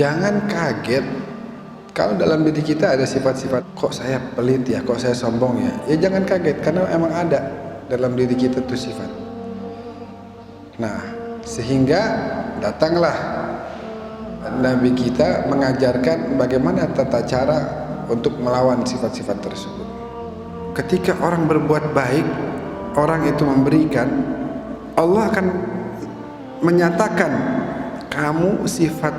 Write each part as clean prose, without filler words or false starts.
Jangan kaget kalau dalam diri kita ada sifat-sifat, kok saya pelit ya, kok saya sombong ya. Ya jangan kaget, karena emang ada dalam diri kita tuh sifat. Nah, sehingga datanglah Nabi kita mengajarkan bagaimana tata cara untuk melawan sifat-sifat tersebut. Ketika orang berbuat baik, orang itu memberikan, Allah akan menyatakan kamu sifat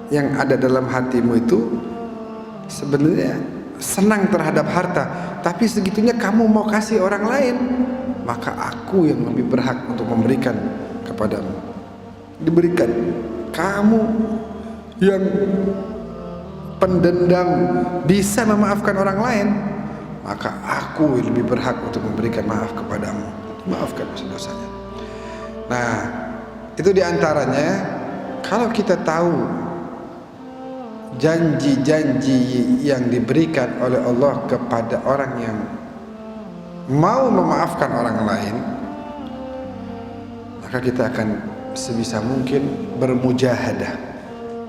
yang ada dalam hatimu itu sebenarnya senang terhadap harta, tapi segitunya kamu mau kasih orang lain, maka aku yang lebih berhak untuk memberikan kepadamu. Diberikan. Kamu yang pendendam bisa memaafkan orang lain, maka aku yang lebih berhak untuk memberikan maaf kepadamu. Maafkan dosa-dosanya. Nah, itu diantaranya kalau kita tahu janji-janji yang diberikan oleh Allah kepada orang yang mau memaafkan orang lain, maka kita akan sebisa mungkin bermujahadah.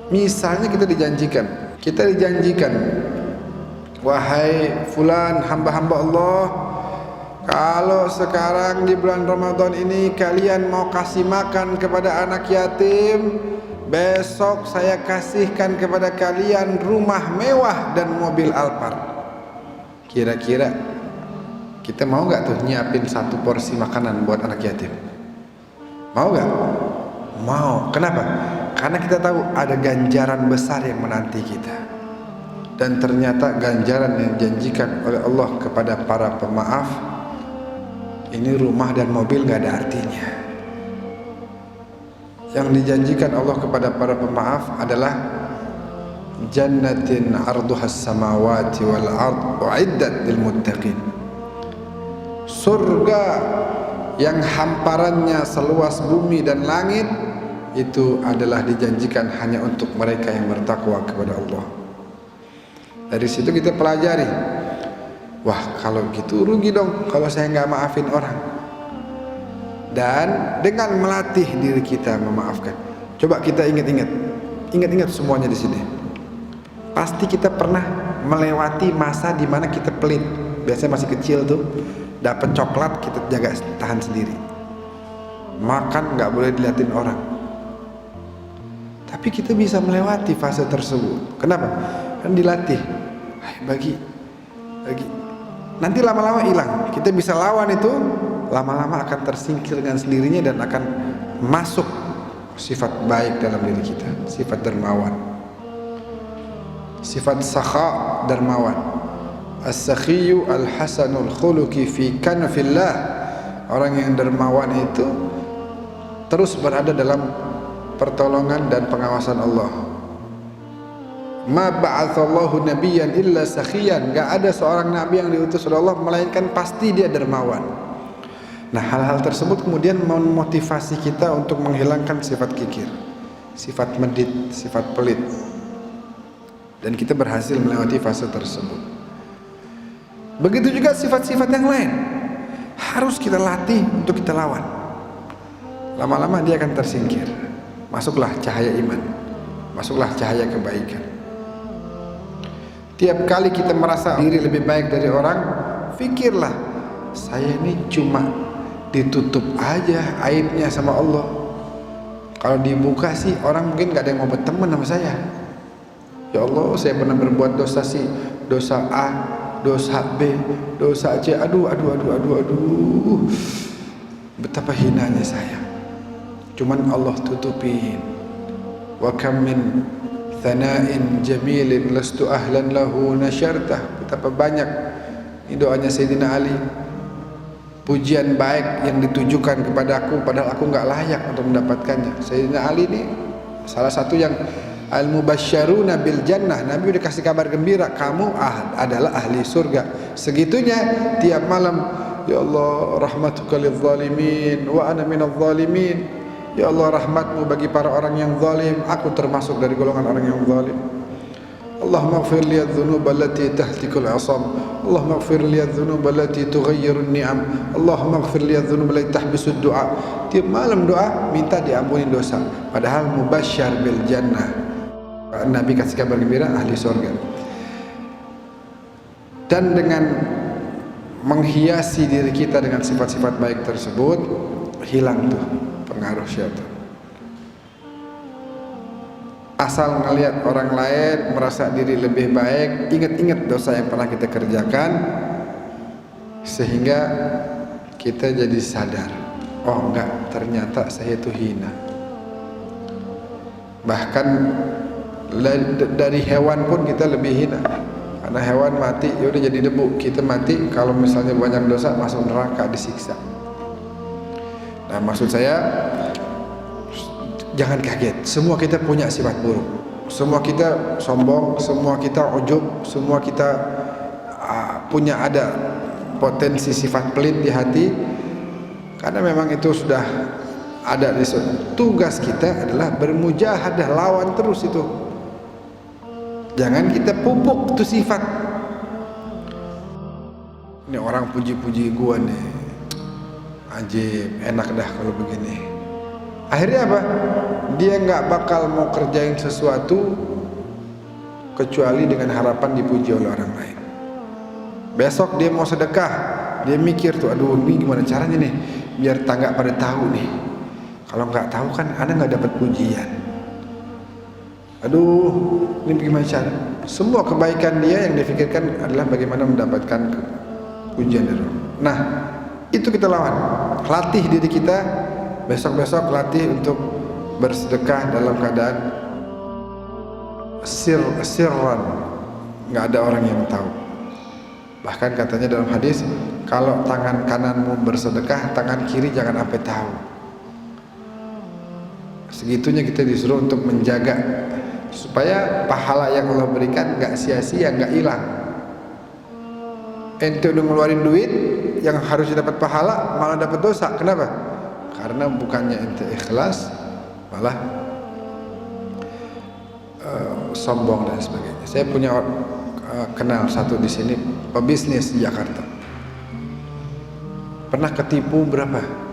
Misalnya kita dijanjikan, wahai fulan, hamba-hamba Allah, kalau sekarang di bulan Ramadan ini kalian mau kasih makan kepada anak yatim, besok saya kasihkan kepada kalian rumah mewah dan mobil Alphard. Kira-kira kita mau gak tuh nyiapin satu porsi makanan buat anak yatim? Mau gak? Mau. Kenapa? Karena kita tahu ada ganjaran besar yang menanti kita. Dan ternyata ganjaran yang dijanjikan oleh Allah kepada para pemaaf, ini rumah dan mobil gak ada artinya. Yang dijanjikan Allah kepada para pemaaf adalah jannatin arduhas samawati wal ard uiddat lil muttaqin. Surga yang hamparannya seluas bumi dan langit itu adalah dijanjikan hanya untuk mereka yang bertakwa kepada Allah. Dari situ kita pelajari, wah kalau gitu rugi dong kalau saya nggak maafin orang. Dan dengan melatih diri kita memaafkan, coba kita ingat semuanya di sini. Pasti kita pernah melewati masa di mana kita pelit. Biasanya masih kecil tuh, dapat coklat kita jaga tahan sendiri. Makan nggak boleh diliatin orang. Tapi kita bisa melewati fase tersebut. Kenapa? Kan dilatih. Bagi. Nanti lama-lama hilang. Kita bisa lawan itu. Lama-lama akan tersingkir dengan sendirinya dan akan masuk sifat baik dalam diri kita, sifat dermawan, sifat sakha dermawan. As-sakhiyu al-hasanul khuluqi fi kanfillah. Orang yang dermawan itu terus berada dalam pertolongan dan pengawasan Allah. Ma ba'atsallahu nabiyyan illa sakhiyan. Gak ada seorang nabi yang diutus oleh Allah melainkan pasti dia dermawan. Nah, hal-hal tersebut kemudian memotivasi kita untuk menghilangkan sifat kikir, sifat medit, sifat pelit. Dan kita berhasil melewati fase tersebut. Begitu juga sifat-sifat yang lain. Harus kita latih untuk kita lawan. Lama-lama dia akan tersingkir. Masuklah cahaya iman. Masuklah cahaya kebaikan. Tiap kali kita merasa diri lebih baik dari orang, fikirlah, saya ini cuma ditutup aja aibnya sama Allah. Kalau dibuka sih orang mungkin gak ada yang mau berteman sama saya. Ya Allah, saya pernah berbuat dosa C, dosa A, dosa B, dosa C. Aduh. Betapa hinanya saya. Cuman Allah tutupin. Wa kam min thana'in jamilin lastu ahlan lahu nasyartah. Betapa banyak ini doanya Sayyidina Ali. Pujian baik yang ditujukan kepada aku padahal aku nggak layak untuk mendapatkannya. Sayyidina Ali ini salah satu yang al-mubasysyaruna bil jannah. Nabi udah kasih kabar gembira, kamu adalah ahli surga. Segitunya tiap malam, ya Allah rahmatuka lidz zalimin wa ana minadz zalimin. Ya Allah rahmatmu bagi para orang yang zalim, aku termasuk dari golongan orang yang zalim. Allahumma ighfir li adh-dhunuba allati tahtikul 'asam. Allahumma ighfir li adh-dhunuba allati tughayyiru an-ni'am. Allahumma ighfir li adh-dhunuba allati tahbisu ad-du'a. Tiap malam doa minta diampuni dosa, padahal mubasysyar bil jannah. Nabi kasih kabar gembira ahli surga. Dan dengan menghiasi diri kita dengan sifat-sifat baik tersebut, hilang tuh pengaruh syaitan. Asal ngelihat orang lain merasa diri lebih baik, ingat-ingat dosa yang pernah kita kerjakan, sehingga kita jadi sadar, oh enggak, ternyata saya itu hina. Bahkan dari hewan pun kita lebih hina. Karena hewan mati, ya udah jadi debu. Kita mati kalau misalnya banyak dosa, masuk neraka, disiksa. Nah, maksud saya, jangan kaget. Semua kita punya sifat buruk. Semua kita sombong, semua kita ujub, semua kita punya ada potensi sifat pelit di hati. Karena memang itu sudah ada di sana. Tugas kita adalah bermujahadah, lawan terus itu. Jangan kita pupuk itu sifat. Ini orang puji-puji gua nih, ajib, enak dah kalau begini. Akhirnya apa? Dia nggak bakal mau kerjain sesuatu kecuali dengan harapan dipuji oleh orang lain. Besok dia mau sedekah, dia mikir tuh, aduh ini gimana caranya nih biar tangga pada tahu nih. Kalau nggak tahu kan ana nggak dapat pujian. Aduh, ini bagaimana cara? Semua kebaikan dia yang difikirkan adalah bagaimana mendapatkan pujian dari Allah. Nah, itu kita lawan. Latih diri kita, besok-besok latih untuk bersedekah dalam keadaan sirran, nggak ada orang yang tahu. Bahkan katanya dalam hadis, kalau tangan kananmu bersedekah, tangan kiri jangan sampai tahu. Segitunya kita disuruh untuk menjaga supaya pahala yang Allah berikan nggak sia-sia, nggak hilang. Ente udah ngeluarin duit yang harusnya dapat pahala, malah dapat dosa. Kenapa? Karena bukannya ente ikhlas, malah sombong dan sebagainya. Saya punya kenal satu di sini, pebisnis di Jakarta. Pernah ketipu berapa?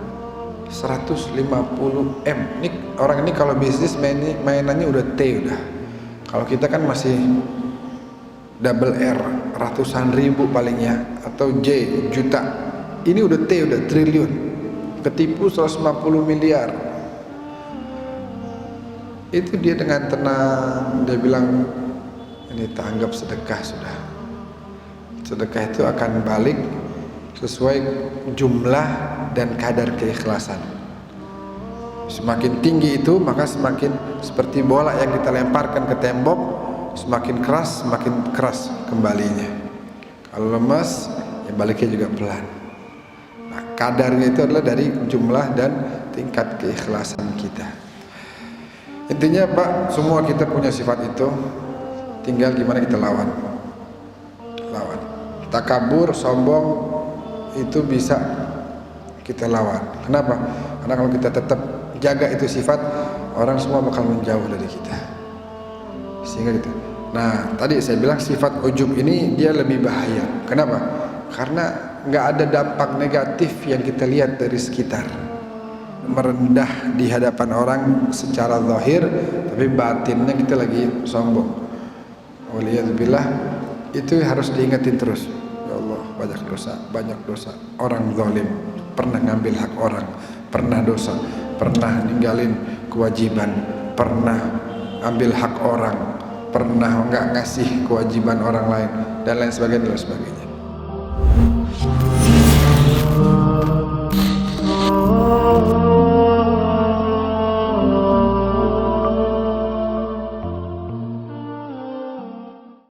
150 M. Ini orang ini kalau bisnis mainannya udah T udah. Kalau kita kan masih double R, ratusan ribu palingnya, atau J, juta. Ini udah T, udah triliun. Ketipu 150 miliar. Itu dia dengan tenang, dia bilang, ini tak anggap sedekah sudah. Sedekah itu akan balik sesuai jumlah dan kadar keikhlasan. Semakin tinggi itu, maka semakin seperti bola yang kita lemparkan ke tembok, semakin keras kembalinya. Kalau lemas, ya baliknya juga pelan. Nah, kadarnya itu adalah dari jumlah dan tingkat keikhlasan kita. Intinya Pak, semua kita punya sifat itu, tinggal gimana kita lawan. Takabur, sombong, itu bisa kita lawan. Kenapa? Karena kalau kita tetap jaga itu sifat, orang semua bakal menjauh dari kita. Sehingga gitu. Nah, tadi saya bilang sifat ujub ini dia lebih bahaya. Kenapa? Karena nggak ada dampak negatif yang kita lihat dari sekitar. Merendah di hadapan orang secara zahir, tapi batinnya kita lagi sombong. Waliyadzubillah, itu harus diingetin terus. Ya Allah, banyak dosa. Orang zalim, pernah ngambil hak orang, pernah dosa, pernah ninggalin kewajiban, pernah ambil hak orang, pernah nggak ngasih kewajiban orang lain, dan lain sebagainya.